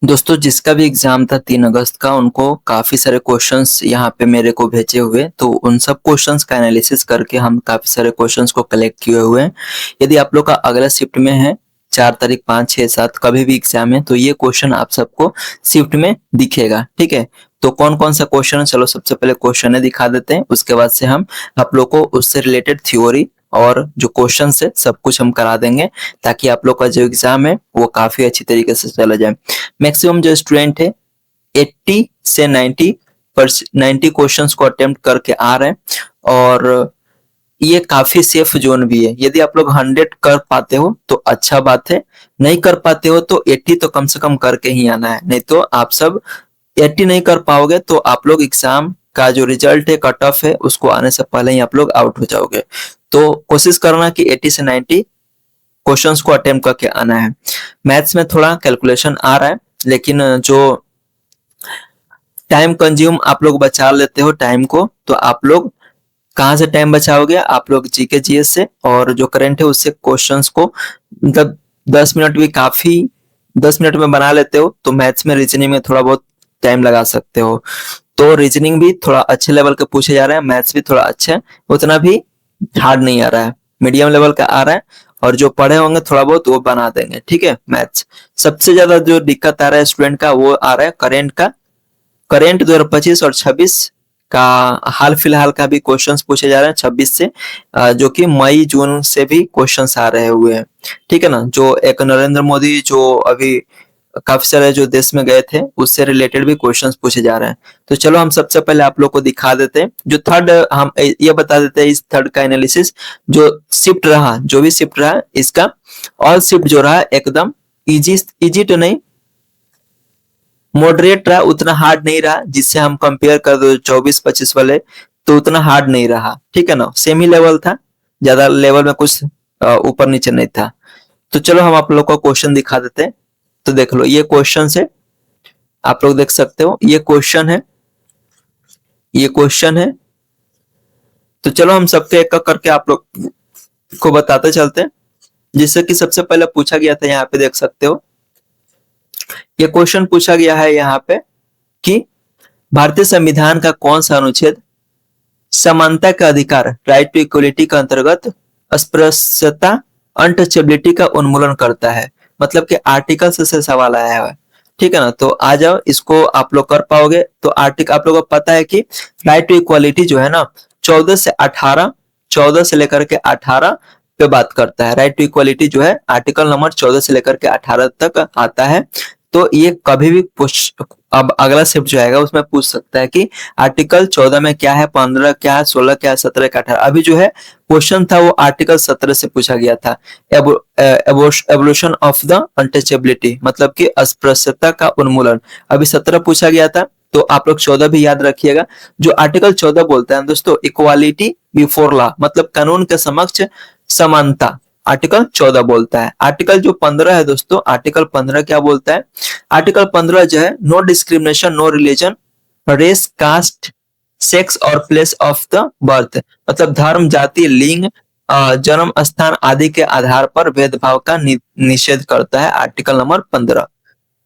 दोस्तों जिसका भी एग्जाम था 3 अगस्त का उनको काफी सारे क्वेश्चंस यहाँ पे मेरे को भेजे हुए, तो उन सब क्वेश्चंस का एनालिसिस करके हम काफी सारे क्वेश्चंस को कलेक्ट किए हुए हैं। यदि आप लोग का अगला शिफ्ट में है 4 तारीख 5 6 7 कभी भी एग्जाम है तो ये क्वेश्चन आप सबको शिफ्ट में दिखेगा। ठीक है, तो कौन कौन सा क्वेश्चन है, चलो सबसे पहले क्वेश्चन दिखा देते हैं, उसके बाद से हम आप लोग को उससे रिलेटेड थ्योरी और जो क्वेश्चन है सब कुछ हम करा देंगे, ताकि आप लोग का जो एग्जाम है वो काफी अच्छी तरीके से चला जाए। मैक्सिमम जो स्टूडेंट है 80 से 90 क्वेश्चंस को अटेम्प्ट करके आ रहे हैं, और ये काफी सेफ जोन भी है। यदि आप लोग 100 कर पाते हो तो अच्छा बात है, नहीं कर पाते हो तो 80 तो कम से कम करके ही आना है, नहीं तो आप सब 80 नहीं कर पाओगे तो आप लोग एग्जाम का जो रिजल्ट है, कट ऑफ है, उसको आने से पहले ही आप लोग आउट हो जाओगे। तो कोशिश करना कि 80 से 90 क्वेश्चंस को अटेम्प्ट करके आना है। मैथ्स में थोड़ा कैलकुलेशन आ रहा है, लेकिन जो टाइम कंज्यूम आप लोग बचा लेते हो टाइम को, तो आप लोग कहाँ से टाइम बचाओगे, आप लोग जीके जीएस से, और जो करंट है उससे क्वेश्चंस को मतलब 10 मिनट भी काफी, 10 मिनट में बना लेते हो तो मैथ्स में रीजनिंग में थोड़ा बहुत टाइम लगा सकते हो। तो रीजनिंग भी थोड़ा अच्छे लेवल के पूछे जा रहे हैं, मैथ्स भी थोड़ा अच्छा है, उतना भी हार्ड नहीं आ रहा है, मीडियम लेवल का आ रहा है, और जो पढ़े होंगे थोड़ा बहुत वो बना देंगे। ठीक है, मैथ्स सबसे ज्यादा जो दिक्कत आ रहा है स्टूडेंट का वो आ रहा है करेंट का। करेंट 2025 और 26 का हाल फिलहाल का भी क्वेश्चंस पूछे जा रहे हैं 26 से, जो कि मई जून से भी क्वेश्चंस आ रहे हुए हैं। ठीक है ना, जो एक नरेंद्र मोदी जो अभी काफी सारे जो देश में गए थे उससे रिलेटेड भी क्वेश्चंस पूछे जा रहे हैं। तो चलो हम सबसे पहले आप लोग को दिखा देते हैं जो थर्ड, हम ये बता देते हैं इस थर्ड का एनालिसिस। जो शिफ्ट रहा, जो भी शिफ्ट रहा इसका ऑल शिफ्ट जो रहा एकदम इजी, इजी तो नहीं, मॉडरेट रहा, उतना हार्ड नहीं रहा। जिससे हम कंपेयर कर दो 24 25 वाले, तो उतना हार्ड नहीं रहा। ठीक है ना, सेम ही लेवल था, ज्यादा लेवल में कुछ ऊपर नीचे नहीं था। तो चलो हम आप लोग को क्वेश्चन दिखा देते हैं। तो देख लो ये क्वेश्चन है, आप लोग देख सकते हो ये क्वेश्चन है, ये क्वेश्चन है। तो चलो हम सबके एक एक करके आप लोग को बताते चलते हैं। जिससे कि सबसे पहले पूछा गया था, यहाँ पे देख सकते हो ये क्वेश्चन पूछा गया है यहाँ पे कि भारतीय संविधान का कौन सा अनुच्छेद समानता का अधिकार, राइट टू इक्वलिटी के अंतर्गत अस्पृश्यता अनटचेबिलिटी का उन्मूलन करता है। मतलब कि आर्टिकल से सवाल आया है। ठीक है ना, तो आ जाओ, इसको आप लोग कर पाओगे। तो आर्टिकल आप लोगों को पता है कि राइट टू इक्वालिटी जो है ना 14 से 18, 14 से लेकर के 18 पे बात करता है। राइट टू इक्वालिटी जो है आर्टिकल नंबर 14 से लेकर के 18 तक आता है। तो ये कभी भी अब अगला शिफ्ट जो आएगा उसमें पूछ सकता है कि आर्टिकल 14 में क्या है, 15 क्या है, 16 क्या है, 17 क्या, 18। अभी जो है क्वेश्चन था वो आर्टिकल 17 से पूछा गया था, एवोल्यूशन ऑफ द अनटचेबिलिटी, मतलब कि अस्पृश्यता का उन्मूलन। अभी 17 पूछा गया था, तो आप लोग 14 भी याद रखिएगा। जो आर्टिकल 14 बोलता है दोस्तों, इक्वालिटी बिफोर लॉ, मतलब कानून के समक्ष समानता, आर्टिकल 14 बोलता है। आर्टिकल जो 15 है दोस्तों, आर्टिकल 15 क्या बोलता है, आर्टिकल 15 जो है no discrimination, no religion, race, caste, sex और प्लेस ऑफ द बर्थ, मतलब धर्म, जाति, लिंग, जन्म स्थान आदि के आधार पर भेदभाव का निषेध करता है आर्टिकल नंबर 15।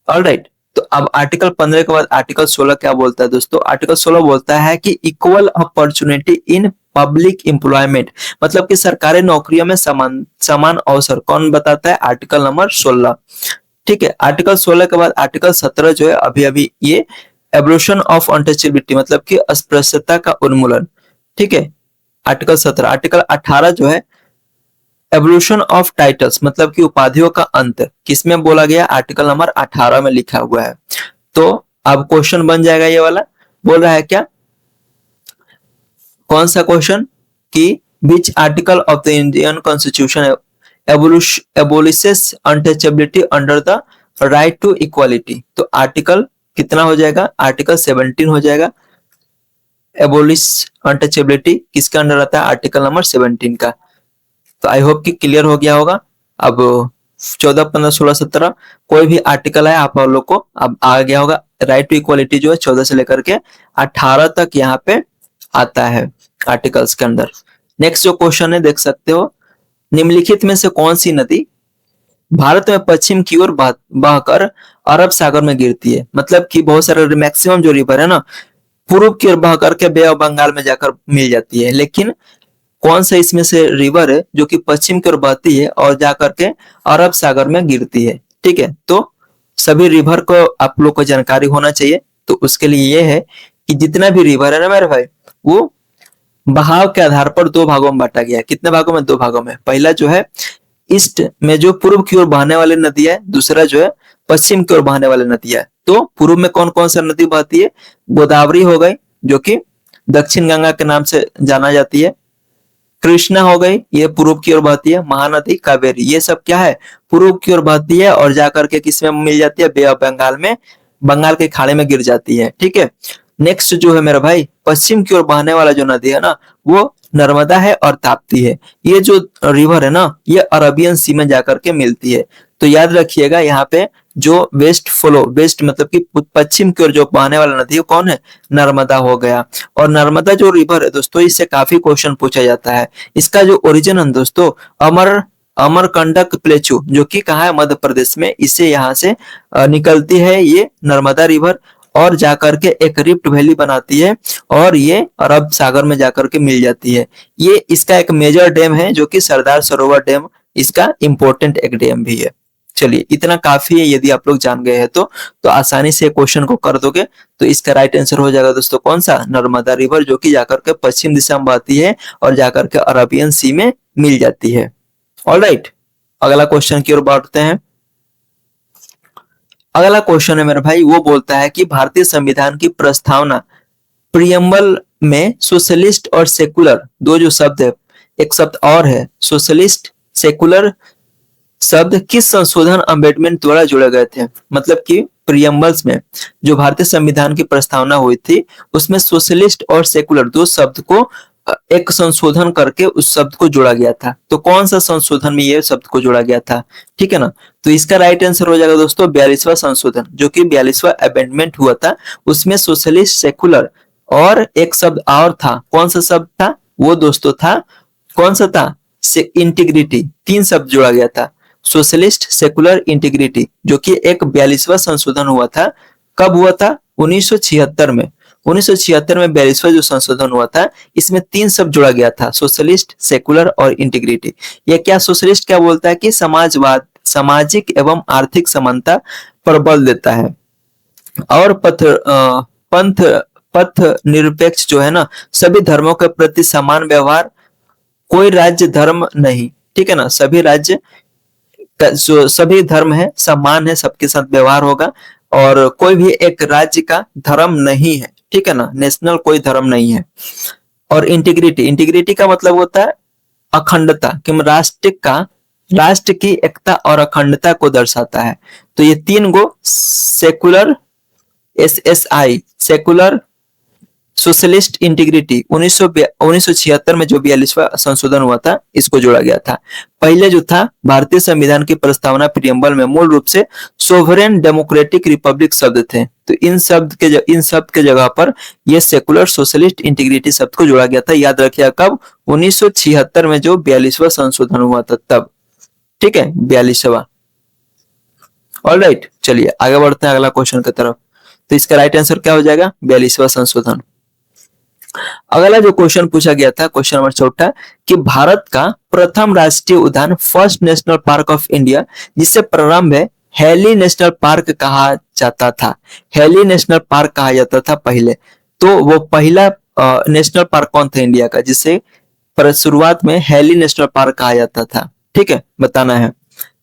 ऑलराइट, तो अब आर्टिकल 15 के बाद आर्टिकल 16 क्या बोलता है दोस्तों, आर्टिकल 16 बोलता है कि equal opportunity in public employment, मतलब कि सरकारी नौकरियों में समान समान अवसर, कौन बताता है, आर्टिकल नंबर 16। ठीक है, आर्टिकल 16 के बाद आर्टिकल 17 जो है अभी अभी ये एब्रोशन ऑफ अनटचेबिलिटी, मतलब कि अस्पृश्यता का उन्मूलन। ठीक है, आर्टिकल 17। आर्टिकल 18 जो है एवोल्यूशन ऑफ टाइटल्स, मतलब कि उपाधियों का अंत, किसमें बोला गया, आर्टिकल नंबर 18 में लिखा हुआ है। तो अब क्वेश्चन बन जाएगा ये वाला, बोल रहा है क्या, कौन सा क्वेश्चन कि which article of the Indian constitution abolishes untouchability under the right to equality. तो आर्टिकल कितना हो जाएगा, आर्टिकल 17 हो जाएगा। एबोलिश अनटचेबिलिटी किसके अंडर आता है, आर्टिकल नंबर 17 का। तो आई होप कि क्लियर हो गया होगा। अब 14 15 16 17 कोई भी आर्टिकल है आप लोग को अब आ गया होगा। राइट टू इक्वालिटी जो है 14 से लेकर के 18 तक यहाँ पे आता है आर्टिकल्स के अंदर। नेक्स्ट जो क्वेश्चन है देख सकते हो, निम्नलिखित में से कौन सी नदी भारत में पश्चिम की ओर बहकर अरब सागर में गिरती है। मतलब कि बहुत सारे मैक्सिमम जो रिवर है ना, पूर्व की ओर बह करके बे ऑफ बंगाल में जाकर मिल जाती है। लेकिन कौन सा इसमें से रिवर है जो कि पश्चिम की ओर बहती है और जाकर के अरब सागर में गिरती है? ठीक है, तो सभी रिवर को आप लोग को जानकारी होना चाहिए। तो उसके लिए ये है कि जितना भी रिवर है ना मेरे भाई, वो बहाव के आधार पर दो भागों में बांटा गया है। कितने भागों में? दो भागों में। पहला जो है ईस्ट में जो पूर्व की ओर बहने वाली नदी है, दूसरा जो है पश्चिम की ओर बहने वाली नदी है। तो पूर्व में कौन कौन सा नदी बहती है? गोदावरी हो गई, जो कि दक्षिण गंगा के नाम से जाना जाती है। कृष्णा हो गई, ये पूर्व की ओर बहती है। महानदी, कावेरी, ये सब क्या है? पूर्व की ओर बहती है और जाकर के किस में मिल जाती है? बे ऑफ बंगाल में, बंगाल के खाड़ी में गिर जाती है। ठीक है। नेक्स्ट जो है मेरा भाई, पश्चिम की ओर बहने वाला जो नदी है ना, वो नर्मदा है और ताप्ती है। ये जो रिवर है ना, ये अरबियन सी में जाकर के मिलती है। तो याद रखिएगा यहाँ पे जो वेस्ट फ्लो, वेस्ट मतलब कि पश्चिम की ओर जो बहने वाला नदी है कौन है? नर्मदा हो गया। और नर्मदा जो रिवर है दोस्तों, इससे काफी क्वेश्चन पूछा जाता है। इसका जो ओरिजिन है दोस्तों, अमर अमरकंटक प्लेचू, जो कि कहाँ है? मध्य प्रदेश में। इससे यहाँ से निकलती है ये नर्मदा रिवर और जाकर के एक रिफ्ट वैली बनाती है और ये अरब सागर में जाकर के मिल जाती है। ये इसका एक मेजर डैम है जो कि सरदार सरोवर डैम, इसका इंपॉर्टेंट एक डैम भी है। चलिए, इतना काफी है। यदि आप लोग जान गए हैं तो आसानी से क्वेश्चन को कर दोगे। तो इसका राइट आंसर हो जाएगा दोस्तों कौन सा? नर्मदा रिवर, जो कि जाकर के पश्चिम दिशा में बहती है और जाकर के अरबियन सी में मिल जाती है। ऑलराइट, अगला क्वेश्चन की ओर बढ़ते हैं। अगला क्वेश्चन है मेरे भाई, वो बोलता है कि भारतीय संविधान की प्रस्तावना प्रियम्बल में सोशलिस्ट और सेकुलर दो जो शब्द है, एक शब्द और है सोशलिस्ट सेकुलर शब्द, किस संशोधन अमेंडमेंट द्वारा जोड़े गए थे? मतलब कि प्रियम्बल्स में जो भारतीय संविधान की प्रस्तावना हुई थी, उसमें सोशलिस्ट और सेकुलर दो शब्द को एक संशोधन करके उस शब्द को जोड़ा गया था। तो कौन सा संशोधन में ये शब्द को जोड़ा गया था? ठीक है ना। तो इसका राइट आंसर हो जाएगा दोस्तों 42वां संशोधन, जो कि 42वां अमेंडमेंट हुआ था। उसमें सोशलिस्ट, सेकुलर और एक शब्द और था। कौन सा शब्द था वो दोस्तों? था कौन सा था? इंटीग्रिटी। तीन शब्द जोड़ा गया था, सोशलिस्ट, सेकुलर, इंटीग्रिटी, जो कि एक 42वां संशोधन हुआ था। कब हुआ था? 1976 में। 1976 में 42वां जो संशोधन हुआ था, इसमें तीन शब्द जोड़ा गया था, सोशलिस्ट, सेकुलर और इंटीग्रिटी। ये क्या सोशलिस्ट क्या बोलता है कि समाजवाद, सामाजिक एवं आर्थिक समानता पर बल देता है। और पंथ पथ निरपेक्ष जो है ना, सभी धर्मों के प्रति समान व्यवहार, कोई राज्य धर्म नहीं। ठीक है ना, सभी राज्य जो सभी धर्म है समान है, सबके साथ व्यवहार होगा और कोई भी एक राज्य का धर्म नहीं है। ठीक है ना, नेशनल कोई धर्म नहीं है। और इंटीग्रिटी, इंटीग्रिटी का मतलब होता है अखंडता, कि राष्ट्र की एकता और अखंडता को दर्शाता है। तो ये तीन गो secular, SSI secular, socialist, integrity 1976 में जो 42वां संशोधन हुआ था, इसको जोड़ा गया था। पहले जो था भारतीय संविधान की प्रस्तावना प्रियम्बल में मूल रूप से सोवरेन डेमोक्रेटिक रिपब्लिक शब्द थे। तो इन शब्द के जगह पर ये सेकुलर, सोशलिस्ट, इंटीग्रिटी शब्द को जोड़ा गया था। याद रखिए कब? 1976 में जो 42वां संशोधन हुआ था तब। ठीक है, 42वां। ऑलराइट, चलिए आगे बढ़ते हैं अगला क्वेश्चन की तरफ। तो इसका राइट आंसर क्या हो जाएगा? 42वां संशोधन। अगला जो क्वेश्चन पूछा गया था, क्वेश्चन नंबर 4, कि भारत का प्रथम राष्ट्रीय उद्यान, first national park of India, जिससे प्रारंभ है हैली नेशनल पार्क कहा जाता था। हैली नेशनल पार्क कहा जाता था पहले। तो वो पहला नेशनल पार्क कौन था इंडिया का, जिसे शुरुआत में हैली नेशनल पार्क कहा जाता था? ठीक है, बताना है।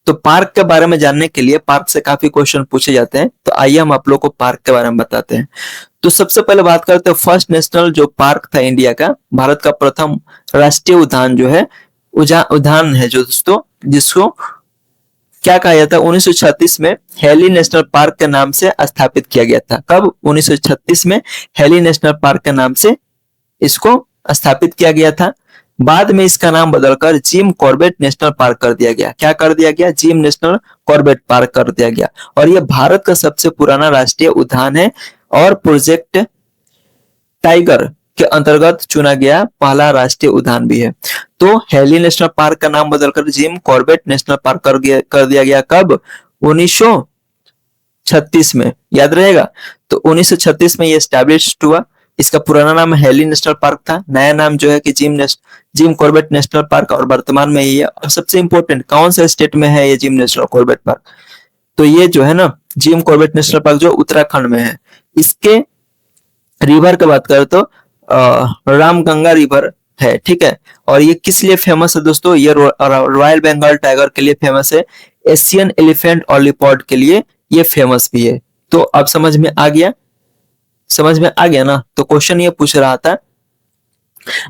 तो पार्क के बारे में जानने के लिए पार्क से काफी क्वेश्चन पूछे जाते हैं, तो आइए हम आप लोग को पार्क के बारे में बताते हैं। तो सबसे पहले बात करते हैं फर्स्ट नेशनल जो पार्क था इंडिया का, भारत का प्रथम राष्ट्रीय उद्यान जो है, उद्यान है जो दोस्तों, जिसको क्या कहा जाता है? 1936 में हैली नेशनल पार्क के नाम से स्थापित किया गया था। कब? 1936 में हैली नेशनल पार्क के नाम से इसको स्थापित किया गया था। बाद में इसका नाम बदलकर जिम कॉर्बेट नेशनल पार्क कर दिया गया। क्या कर दिया गया? जिम नेशनल कॉर्बेट पार्क कर दिया गया। और यह भारत का सबसे पुराना राष्ट्रीय उद्यान है। और प्रोजेक्ट टाइगर के अंतर्गत चुना गया पहला राष्ट्रीय उद्यान भी है। तो हेली नेशनल पार्क का नाम बदलकर जिम कॉर्बेट नेशनल पार्क कर दिया गया कब? 1936 में, याद रहेगा। तो 1936 में ये एस्टैब्लिश्ड हुआ। इसका पुराना नाम हेली नेशनल पार्क था, नया नाम जो है कि जिम कॉर्बेट नेशनल पार्क, और वर्तमान में ये और सबसे इंपॉर्टेंट कौन सा स्टेट में है ये जिम नेशनल कॉर्बेट पार्क? तो ये जो है ना जिम कॉर्बेट नेशनल पार्क जो उत्तराखंड में है। इसके रिवर की बात करें तो रामगंगा रिवर है, ठीक है। और ये किस लिए फेमस है दोस्तों? ये रॉयल बंगाल टाइगर के लिए फेमस है, एशियन एलिफेंट और लियोपार्ड के लिए ये फेमस भी है। तो अब समझ में आ गया, समझ में आ गया ना। तो क्वेश्चन ये पूछ रहा था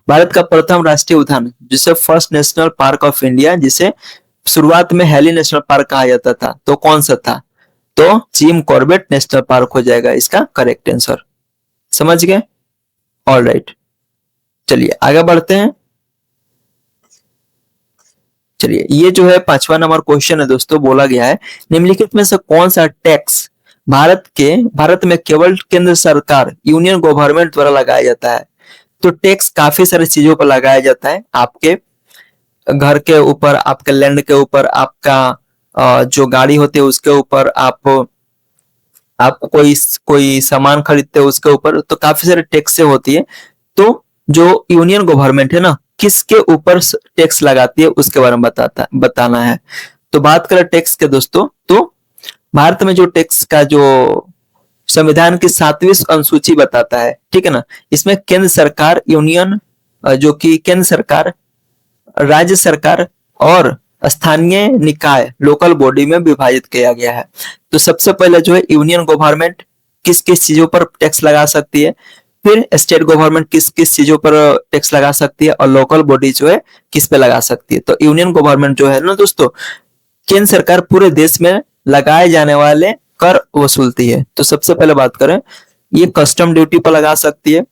भारत का प्रथम राष्ट्रीय उद्यान जिसे first national park of India, जिसे शुरुआत में हेली नेशनल पार्क कहा जाता था, तो कौन सा था? तो जिम कॉर्बेट नेशनल पार्क हो जाएगा इसका करेक्ट आंसर। समझ गए? ऑल राइट, चलिए आगे बढ़ते हैं। चलिए ये जो है 5वां नंबर क्वेश्चन है दोस्तों, बोला गया है निम्नलिखित में से कौन सा टैक्स भारत में केवल केंद्र सरकार यूनियन गवर्नमेंट द्वारा लगाया जाता है? तो टैक्स काफी सारी चीजों पर लगाया जाता है, आपके घर के ऊपर, आपके लैंड के ऊपर, आपका जो गाड़ी होती है उसके ऊपर, आप कोई सामान खरीदते हो उसके ऊपर, तो काफी सारे टैक्स होती है। तो जो यूनियन गवर्नमेंट है ना किसके ऊपर टैक्स लगाती है उसके बारे में बताना है। तो बात करें टैक्स के दोस्तों, तो भारत में जो टैक्स का जो संविधान की 7वीं अनुसूची बताता है, ठीक है ना, इसमें केंद्र सरकार, यूनियन जो कि केंद्र सरकार, राज्य सरकार और स्थानीय निकाय लोकल बॉडी में विभाजित किया गया है। तो सबसे पहले जो है यूनियन गवर्नमेंट किस किस चीजों पर टैक्स लगा सकती है, फिर स्टेट गवर्नमेंट किस किस चीजों पर टैक्स लगा सकती है, और लोकल बॉडी जो है किस पे लगा सकती है। तो यूनियन गवर्नमेंट जो है ना दोस्तों, केंद्र सरकार पूरे देश में लगाए जाने वाले कर वसूलती है। तो सबसे पहले बात करें, ये कस्टम ड्यूटी पर लगा सकती है,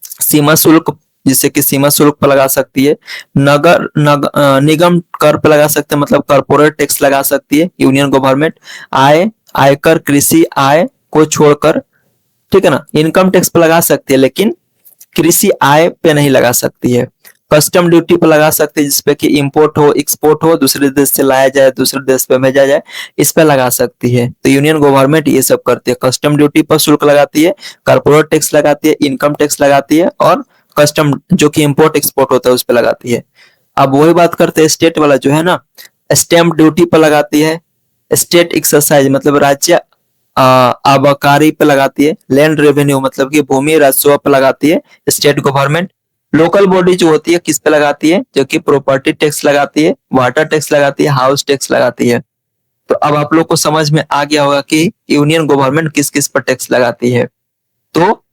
सीमा शुल्क जिसे कि सीमा शुल्क पर लगा सकती है, निगम कर पर लगा सकते हैं, मतलब कॉर्पोरेट टैक्स लगा सकती है यूनियन गवर्नमेंट, आयकर कृषि आय को छोड़कर, ठीक है ना, इनकम टैक्स पर लगा सकती है, लेकिन कृषि आय पे नहीं लगा सकती है। कस्टम ड्यूटी पर लगा सकते हैं जिसपे कि इंपोर्ट हो एक्सपोर्ट हो, दूसरे देश से लाया जाए दूसरे देश पे भेजा जाए, इस पे लगा सकती है। तो यूनियन गवर्नमेंट ये सब करती है, कस्टम ड्यूटी पर शुल्क लगाती है, कॉर्पोरेट टैक्स लगाती है, इनकम टैक्स लगाती है, और कस्टम जो कि इंपोर्ट एक्सपोर्ट होता है उस पर लगाती है। अब वही बात करते हैं स्टेट वाला जो है ना, स्टैंप ड्यूटी पर लगाती है, स्टेट एक्सरसाइज मतलब राज्य आबकारी पे लगाती है, लैंड रेवेन्यू मतलब कि भूमि राजस्व पे लगाती है स्टेट गवर्नमेंट, लोकल बॉडी जो होती है किस पे लगाती है, जो कि प्रॉपर्टी टैक्स लगाती है, वाटर टैक्स लगाती है, हाउस टैक्स लगाती है। तो अब आप लोग को समझ में आ गया होगा कि यूनियन गवर्नमेंट किस किस पर टैक्स लगाती है। तो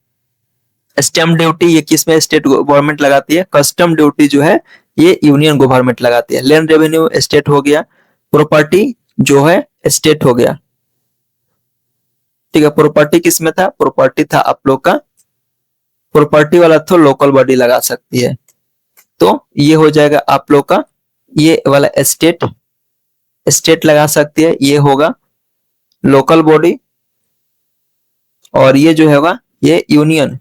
स्टैंप ड्यूटी ये किस में स्टेट गवर्नमेंट लगाती है, कस्टम ड्यूटी जो है ये यूनियन गवर्नमेंट लगाती है, लैंड रेवेन्यू स्टेट हो गया, प्रॉपर्टी जो है स्टेट हो गया, ठीक है। प्रॉपर्टी किस में था, प्रॉपर्टी था आप लोग का, प्रॉपर्टी वाला तो लोकल बॉडी लगा सकती है। तो ये हो जाएगा आप लोग का, ये वाला स्टेट लगा सकती है, ये होगा लोकल बॉडी, और ये जो होगा ये यूनियन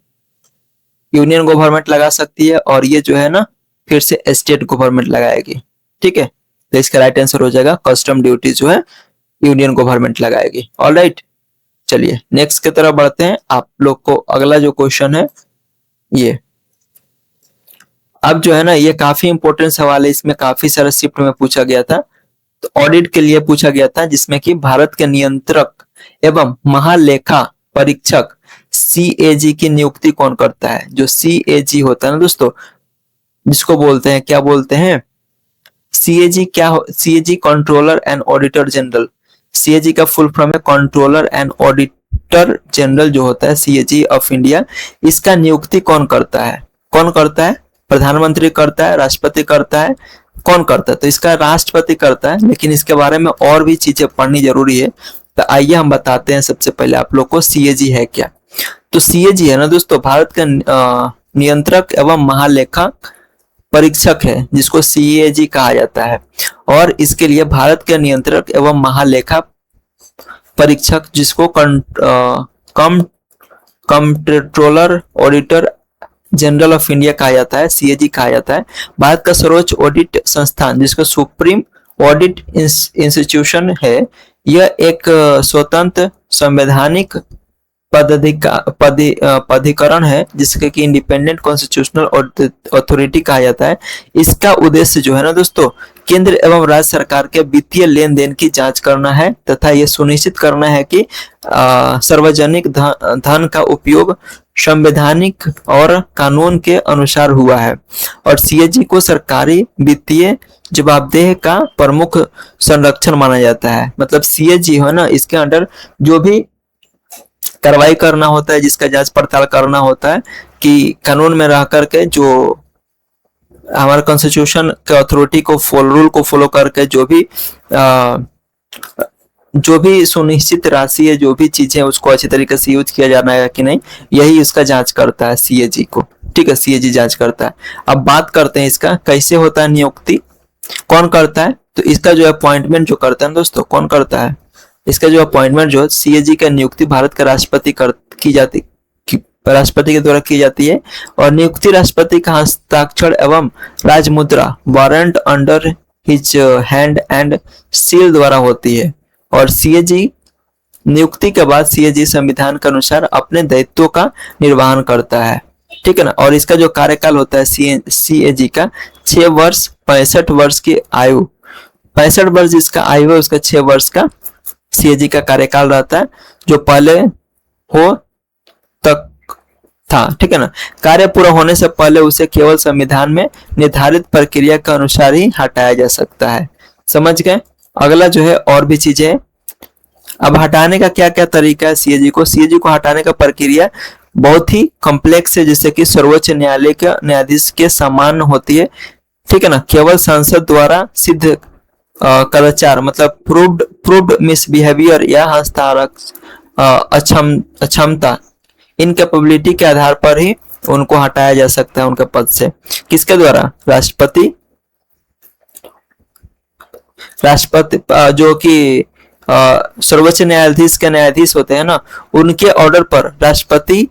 गवर्नमेंट लगा सकती है, और ये जो है ना फिर से स्टेट गवर्नमेंट लगाएगी, ठीक है। तो इसका राइट आंसर हो जाएगा कस्टम ड्यूटी जो है यूनियन गवर्नमेंट लगाएगी। ऑल राइट, चलिए नेक्स्ट की तरफ बढ़ते हैं। आप लोग को अगला जो क्वेश्चन है ये, अब जो है ना ये काफी इंपॉर्टेंट सवाल है, इसमें काफी सारे शिफ्ट में पूछा गया था, तो ऑडिट के लिए पूछा गया था, जिसमें कि भारत के नियंत्रक एवं महालेखा परीक्षक CAG की नियुक्ति कौन करता है। जो CAG होता है ना दोस्तों, जिसको बोलते हैं, क्या बोलते हैं CAG, CAG controller and auditor general. CAG का फुल फॉर्म है कंट्रोलर एंड ऑडिटर जनरल जो होता है CAG ऑफ इंडिया। इसका नियुक्ति कौन करता है, प्रधानमंत्री करता है, राष्ट्रपति करता है, कौन करता है? तो इसका राष्ट्रपति करता है, लेकिन इसके बारे में और भी चीजें पढ़नी जरूरी है। तो आइए हम बताते हैं सबसे पहले आप लोग को CAG है क्या। तो CAG है ना दोस्तों भारत का नियंत्रक एवं महालेखा परीक्षक है, जिसको CAG कहा जाता है, और इसके लिए भारत के नियंत्रक एवं महालेखा परीक्षक जिसको controller auditor general of India कहा जाता है, सीएजी कहा जाता है। भारत का सर्वोच्च ऑडिट संस्थान जिसको सुप्रीम ऑडिट इंस्टीट्यूशन है, यह एक स्वतंत्र संवैधानिक पदाधिकरण है जिसके कि इंडिपेंडेंट कॉन्स्टिट्यूशनल अथॉरिटी कहा जाता है। इसका उद्देश्य जो है ना दोस्तों, केंद्र एवं राज्य सरकार के वित्तीय लेन देन की जांच करना है तथा यह सुनिश्चित करना है कि सार्वजनिक धन का उपयोग संवैधानिक और कानून के अनुसार हुआ है। और सीएजी को सरकारी वित्तीय जवाबदेह का प्रमुख संरक्षण माना जाता है। मतलब सीएजी है ना, इसके अंडर जो भी कार्रवाई करना होता है, जिसका जांच पड़ताल करना होता है कि कानून में रह करके जो हमारे कॉन्स्टिट्यूशन के अथॉरिटी को रूल को फॉलो करके जो भी सुनिश्चित राशि है, जो भी चीजें उसको अच्छी तरीके से यूज किया जाना है कि नहीं, यही उसका जांच करता है सीएजी को। ठीक है, सीएजी जांच करता है। अब बात करते हैं इसका कैसे होता है नियुक्ति, कौन करता है। तो इसका जो अपॉइंटमेंट जो करता है दोस्तों, कौन करता है, इसका जो अपॉइंटमेंट जो सीएजी का नियुक्ति भारत के राष्ट्रपति राष्ट्रपति के द्वारा की जाती है। और नियुक्ति राष्ट्रपति का हस्ताक्षर एवं राजमुद्रा warrant under his hand and seal द्वारा होती है। और सीएजी नियुक्ति के बाद सीएजी संविधान के अनुसार अपने दायित्वों का निर्वहन करता है। ठीक है ना। और इसका जो कार्यकाल होता है सीएजी का 6 वर्ष 65 वर्ष की आयु, 65 वर्ष जिसका आयु है उसका 6 वर्ष का सीएजी का कार्यकाल रहता है, जो पहले हो तक था। ठीक है ना। कार्य पूरा होने से पहले उसे केवल संविधान में निर्धारित प्रक्रिया के अनुसार ही हटाया जा सकता है। समझ गए। अगला जो है और भी चीजें, अब हटाने का क्या क्या तरीका है सीएजी को हटाने का प्रक्रिया बहुत ही कॉम्प्लेक्स है, जैसे कि सर्वोच्च न्यायालय के न्यायाधीश के समान होती है। ठीक है ना। केवल संसद द्वारा सिद्ध कदाचार मतलब प्रूव्ड मिसबिहेवियर या हस्ताक्षर अक्षमता, इनकैपेबिलिटी के आधार पर ही उनको हटाया जा सकता है उनके पद से। किसके द्वारा, राष्ट्रपति जो कि सर्वोच्च न्यायाधीश के न्यायाधीश होते हैं ना, उनके ऑर्डर पर राष्ट्रपति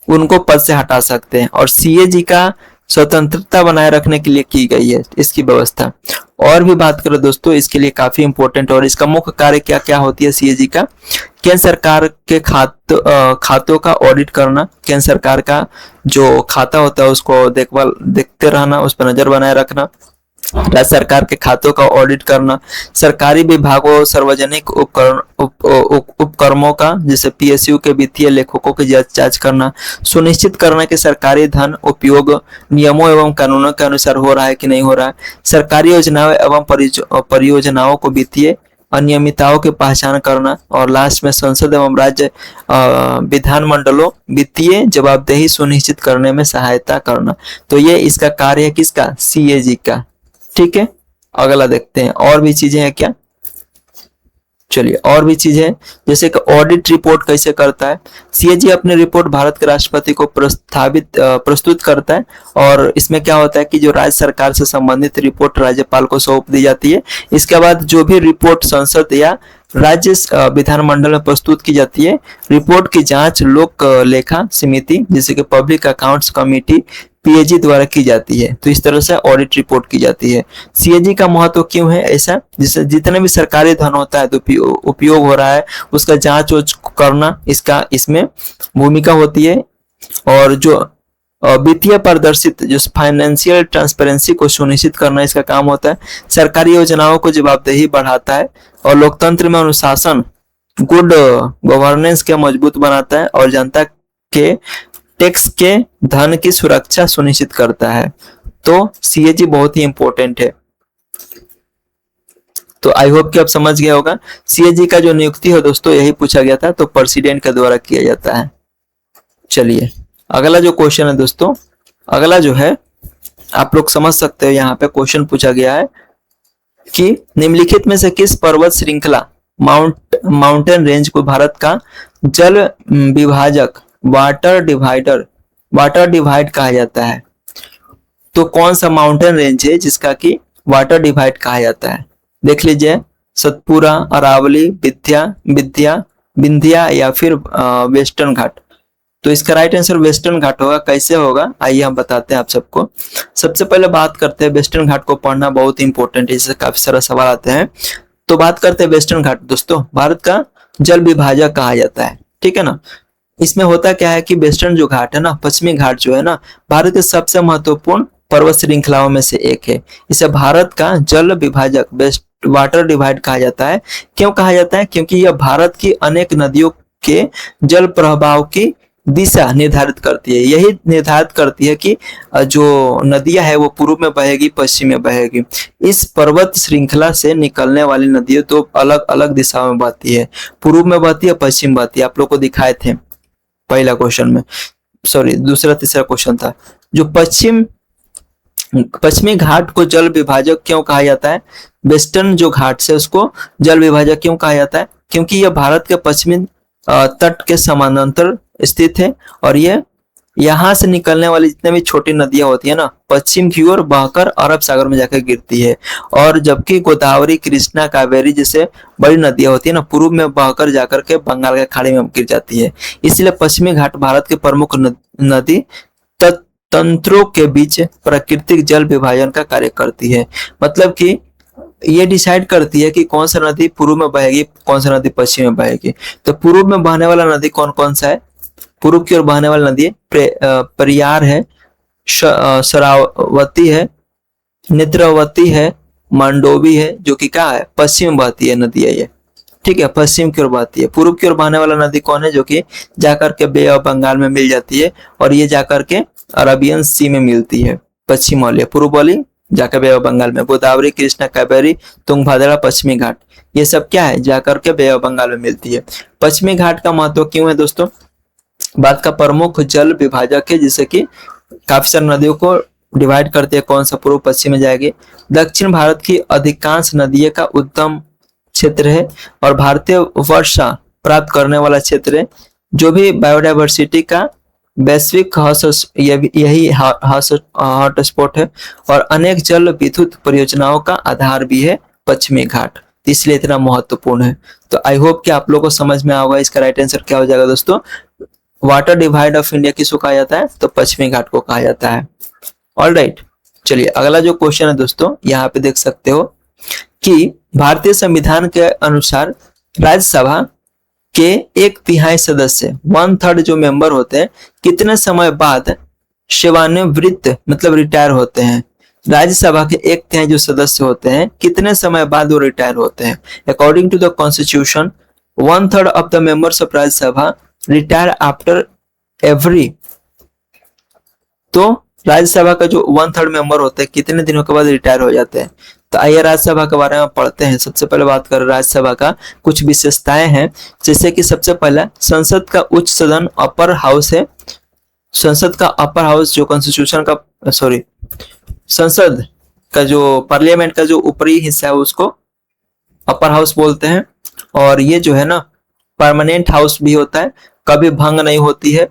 उनको पद से हटा सकते हैं। और सीएजी का स्वतंत्रता बनाए रखने के लिए की गई है इसकी व्यवस्था। और भी बात करें दोस्तों, इसके लिए काफी इंपॉर्टेंट और इसका मुख्य कार्य क्या क्या होती है सीएजी का, केंद्र सरकार के खातों का ऑडिट करना, केंद्र सरकार का जो खाता होता है उसको देखते रहना, उस पर नजर बनाए रखना, राज्य सरकार के खातों का ऑडिट करना, सरकारी विभागों सार्वजनिक उपक्रमों का जैसे पीएसयू के वित्तीय लेखकों की जांच करना, सुनिश्चित करना कि सरकारी धन उपयोग नियमों एवं कानूनों के अनुसार हो रहा है कि नहीं हो रहा है, सरकारी योजनाओं एवं परियोजनाओं को वित्तीय अनियमितताओं की पहचान करना, और लास्ट में संसद एवं राज्य विधानमंडलों वित्तीय जवाबदेही सुनिश्चित करने में सहायता करना। तो ये इसका कार्य है किसका, सीएजी का। ठीक है। अगला देखते हैं और भी चीजें हैं क्या। चलिए और भी चीजें, जैसे कि ऑडिट रिपोर्ट कैसे करता है सीएजी। अपनी रिपोर्ट भारत के राष्ट्रपति को प्रस्तुत करता है, और इसमें क्या होता है कि जो राज्य सरकार से संबंधित रिपोर्ट राज्यपाल को सौंप दी जाती है। इसके बाद जो भी रिपोर्ट संसद या राज्य विधानमंडल में प्रस्तुत की जाती है, रिपोर्ट की जांच लोक लेखा समिति जैसे कि पब्लिक अकाउंट्स कमेटी पीएजी द्वारा की जाती है। तो इस तरह से ऑडिट रिपोर्ट की जाती है। सीएजी का महत्व क्यों है ऐसा, जिससे जितने भी सरकारी धन होता है तो उपयोग हो रहा है उसका जांच करना इसका इसमें भूमिका होती है। और जो वित्तीय पारदर्शिता जो फाइनेंशियल ट्रांसपेरेंसी को सुनिश्चित करना इसका काम होता है। सरकारी योजनाओं को जवाबदेही बढ़ाता है, और लोकतंत्र में अनुशासन गुड गवर्नेंस के मजबूत बनाता है, और जनता के टैक्स के धन की सुरक्षा सुनिश्चित करता है। तो सीएजी बहुत ही इंपॉर्टेंट है। तो आई होप कि आप समझ गया होगा। सीएजी का जो नियुक्ति है दोस्तों यही पूछा गया था, तो प्रेसिडेंट के द्वारा किया जाता है। चलिए अगला जो क्वेश्चन है दोस्तों, अगला जो है आप लोग समझ सकते हो, यहाँ पे क्वेश्चन पूछा गया है कि निम्नलिखित में से किस पर्वत श्रृंखला माउंटेन रेंज को भारत का जल विभाजक वाटर डिवाइड कहा जाता है। तो कौन सा माउंटेन रेंज है जिसका कि वाटर डिवाइड कहा जाता है। देख लीजिए, सतपुरा, अरावली, विंध्या या फिर वेस्टर्न घाट। तो इसका राइट आंसर वेस्टर्न घाट होगा। कैसे होगा आइए हम बताते हैं आप सबको। सबसे पहले बात करते हैं, वेस्टर्न घाट को पढ़ना बहुत इंपॉर्टेंट है, इससे काफी सारा सवाल आते हैं। तो बात करते हैं वेस्टर्न घाट। दोस्तों भारत का जल विभाजक कहा जाता है, ठीक है ना। इसमें होता क्या है कि वेस्टर्न जो घाट है ना, पश्चिमी घाट जो है ना, भारत के सबसे महत्वपूर्ण पर्वत श्रृंखलाओं में से एक है। इसे भारत का जल विभाजक, बेस्ट वाटर डिवाइड कहा जाता है। क्यों कहा जाता है? क्योंकि यह भारत की अनेक नदियों के जल प्रवाह की दिशा निर्धारित करती है। यही निर्धारित करती है कि जो नदियां है वो पूर्व में बहेगी, पश्चिम में बहेगी। इस पर्वत श्रृंखला से निकलने वाली नदियां तो अलग अलग दिशाओं में बहती है, पूर्व में बहती है, पश्चिम बहती है। आप लोग को दिखाए थे पहला क्वेश्चन में, सॉरी दूसरा तीसरा क्वेश्चन था। जो पश्चिमी घाट को जल विभाजक क्यों कहा जाता है? वेस्टर्न जो घाट से उसको जल विभाजक क्यों कहा जाता है? क्योंकि यह भारत के पश्चिमी तट के समानांतर स्थित है और ये यहाँ से निकलने वाली जितने भी छोटी नदियां होती है ना, पश्चिम की ओर बहकर अरब सागर में जाकर गिरती है। और जबकि गोदावरी, कृष्णा, कावेरी जैसे बड़ी नदियां होती है ना, पूर्व में बहकर जाकर के बंगाल के खाड़ी में गिर जाती है। इसलिए पश्चिमी घाट भारत के प्रमुख नदी तंत्रों के बीच प्राकृतिक जल विभाजन का कार्य करती है। मतलब कि ये डिसाइड करती है कि कौन सा नदी पूर्व में बहेगी, कौन सा नदी पश्चिम में बहेगी। तो पूर्व में बहने वाला नदी कौन कौन सा है? पूर्व की ओर बहने वाली नदी पेरियार है, शरावती है, नेत्रावती है, मांडोवी है, जो कि क्या है, पश्चिम में बहती है नदी है ये, ठीक है, पश्चिम की ओर बहती है। पूर्व की ओर बहने वाला नदी कौन है? जो कि जाकर के बे ऑफ बंगाल में मिल जाती है और ये जाकर के अरबियन सी में मिलती है। पश्चिम वाली, पूर्व वाली जाकर बे ऑफ बंगाल में। गोदावरी, कृष्णा, कावेरी, तुंगभद्रा, पश्चिमी घाट, ये सब क्या है, जाकर के बे ऑफ बंगाल में मिलती है। पश्चिमी घाट का महत्व क्यों है दोस्तों? भारत का प्रमुख जल विभाजक है, जिससे कि काफी सारी नदियों को डिवाइड करते हैं, कौन सा पूर्व पश्चिम में जाएगी। दक्षिण भारत की अधिकांश नदियों का उद्गम क्षेत्र है और भारतीय वर्षा प्राप्त करने वाला क्षेत्र है। जो भी बायोडाइवर्सिटी का वैश्विक यही हॉटस्पॉट है और अनेक जल विद्युत परियोजनाओं का आधार भी है पश्चिमी घाट, इसलिए इतना महत्वपूर्ण है। तो आई होप कि आप लोगों को समझ में आएगा। इसका राइट आंसर क्या हो जाएगा दोस्तों? वाटर डिवाइड ऑफ इंडिया किसको कहा जाता है? तो पश्चिमी घाट को कहा जाता है। ऑलराइट, चलिए अगला जो क्वेश्चन है दोस्तों, यहाँ पे देख सकते हो कि भारतीय संविधान के अनुसार राज्यसभा के 1/3 सदस्य, 1/3 जो मेंबर होते हैं, कितने समय बाद सेवानिवृत्त मतलब रिटायर होते हैं? राज्यसभा के 1/3 जो सदस्य होते हैं, कितने समय बाद वो रिटायर होते हैं? According to the constitution 1/3 of the members of Rajya Sabha retire after every. तो राज्यसभा का जो 1/3 मेंबर होते हैं, कितने दिनों के बाद रिटायर हो जाते हैं? तो आइए राज्यसभा के बारे में पढ़ते हैं। सबसे पहले बात करें राज्यसभा का कुछ विशेषताएं हैं, जैसे कि सबसे पहला संसद का उच्च सदन अपर हाउस है। संसद का अपर हाउस जो कॉन्स्टिट्यूशन का संसद का जो पार्लियामेंट का जो ऊपरी हिस्सा है उसको अपर हाउस बोलते हैं। और ये जो है ना परमानेंट हाउस भी होता है, कभी भंग नहीं होती है।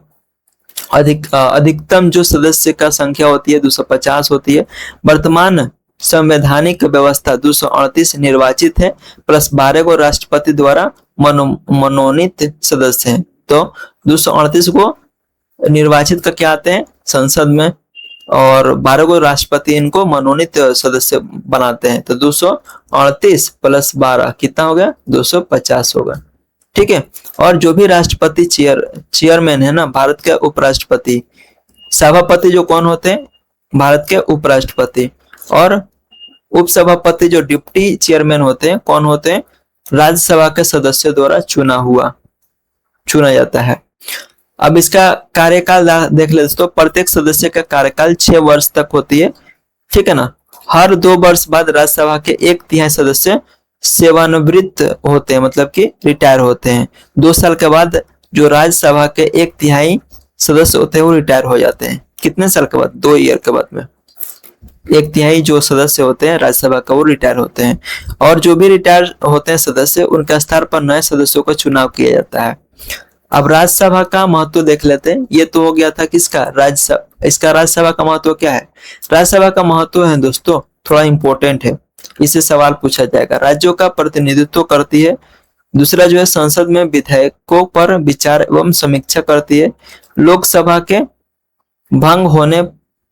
अधिकतम जो सदस्य का संख्या होती है 250 होती है। वर्तमान संवैधानिक व्यवस्था 238 निर्वाचित है प्लस 12 को राष्ट्रपति द्वारा मनोनीत सदस्य हैं। तो 238 को निर्वाचित करके आते हैं संसद में और 12 को राष्ट्रपति इनको मनोनीत सदस्य बनाते हैं। तो 238 प्लस 12 कितना हो गया? 250 होगा, ठीक है। और जो भी राष्ट्रपति चेयरमैन है ना, भारत के उपराष्ट्रपति, सभापति जो कौन होते हैं? भारत के उपराष्ट्रपति। और उपसभापति जो डिप्टी चेयरमैन होते हैं, कौन होते हैं? राज्यसभा के सदस्य द्वारा चुना जाता है। अब इसका कार्यकाल देख ले दोस्तों। प्रत्येक सदस्य का कार्यकाल 6 वर्ष तक होती है, ठीक है ना। हर 2 वर्ष बाद राज्यसभा के 1/3 सदस्य सेवानिवृत्त होते हैं, मतलब कि रिटायर होते हैं। 2 साल के बाद जो राज्यसभा के 1/3 सदस्य होते हैं वो रिटायर हो जाते हैं। कितने साल के बाद? 2 ईयर के बाद में 1/3 जो सदस्य होते हैं राज्यसभा का वो रिटायर होते हैं। और जो भी रिटायर होते हैं सदस्य, उनके स्थान पर नए सदस्यों का चुनाव किया जाता है। अब राज्यसभा का महत्व देख लेते हैं। ये तो हो गया था किसका? राज्यसभा। इसका राज्यसभा का महत्व क्या है? राज्यसभा का महत्व है दोस्तों, थोड़ा इंपॉर्टेंट है, इससे सवाल पूछा जाएगा। राज्यों का प्रतिनिधित्व करती है दूसरा जो है संसद में विधेयकों पर विचार एवं समीक्षा करती है, लोकसभा के भंग होने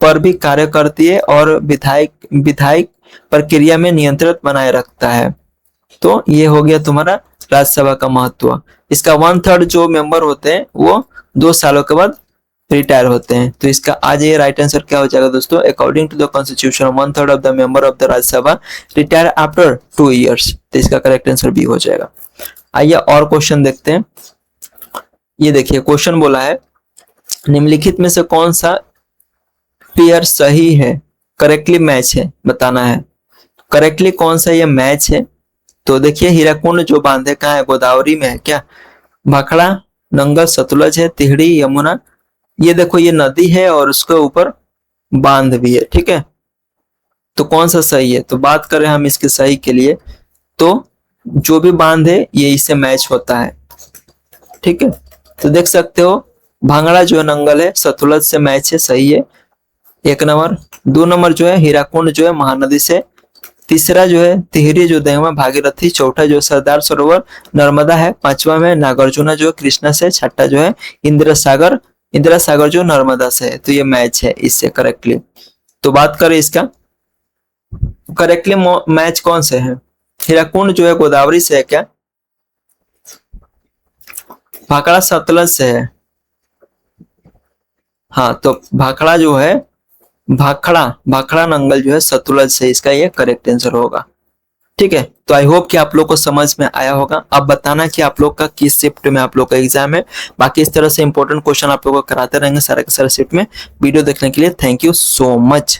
पर भी कार्य करती है और विधायिक प्रक्रिया में नियंत्रण बनाए रखता है। तो ये हो गया तुम्हारा राज्यसभा का महत्व। इसका 1/3 जो मेंबर होते हैं वो 2 सालों के बाद रिटायर होते हैं। तो इसका आज ये राइट आंसर क्या हो जाएगा दोस्तों, according to the constitution 1/3 of the member of the Rajya Sabha retire after 2 years। तो इसका करेक्ट आंसर बी हो जाएगा। आइए और क्वेश्चन देखते हैं। ये देखिए क्वेश्चन बोला है निम्नलिखित में से कौन सा पेयर सही है, करेक्टली मैच है, बताना है करेक्टली कौन सा ये मैच है। तो देखिए हीराकुंड जो बांध है कहाँ है, गोदावरी में है क्या, भाखड़ा नंगल सतलज है, तिहड़ी यमुना, ये देखो ये नदी है और उसके ऊपर बांध भी है, ठीक है। तो कौन सा सही है, तो बात करें हम इसके सही के लिए तो जो भी बांध है ये इससे मैच होता है, ठीक है। तो देख सकते हो भांगड़ा जो है नंगल है, सतलज से मैच है, सही है 1 नंबर। 2 नंबर जो है हीराकुंड जो है महानदी से, तीसरा जो है तिहरी जो देहमा भागीरथी, चौथा जो सरदार सरोवर नर्मदा है, 5वां में नागार्जुना जो है कृष्णा से, छठा जो है इंदिरा सागर जो नर्मदा से है। तो ये मैच है इससे करेक्टली। तो बात करें इसका करेक्टली मैच कौन से है, हीराकुंड जो है गोदावरी से है क्या, भाखड़ा सतलज से है, हाँ तो भाखड़ा जो है भाखड़ा नंगल जो है सतलज से, इसका ये करेक्ट आंसर होगा, ठीक है। तो आई होप कि आप लोग को समझ में आया होगा। अब बताना कि आप लोग का किस शिफ्ट में आप लोग का एग्जाम है। बाकी इस तरह से इंपॉर्टेंट क्वेश्चन आप लोग को कराते रहेंगे सारे के सारे शिफ्ट में। वीडियो देखने के लिए थैंक यू सो मच।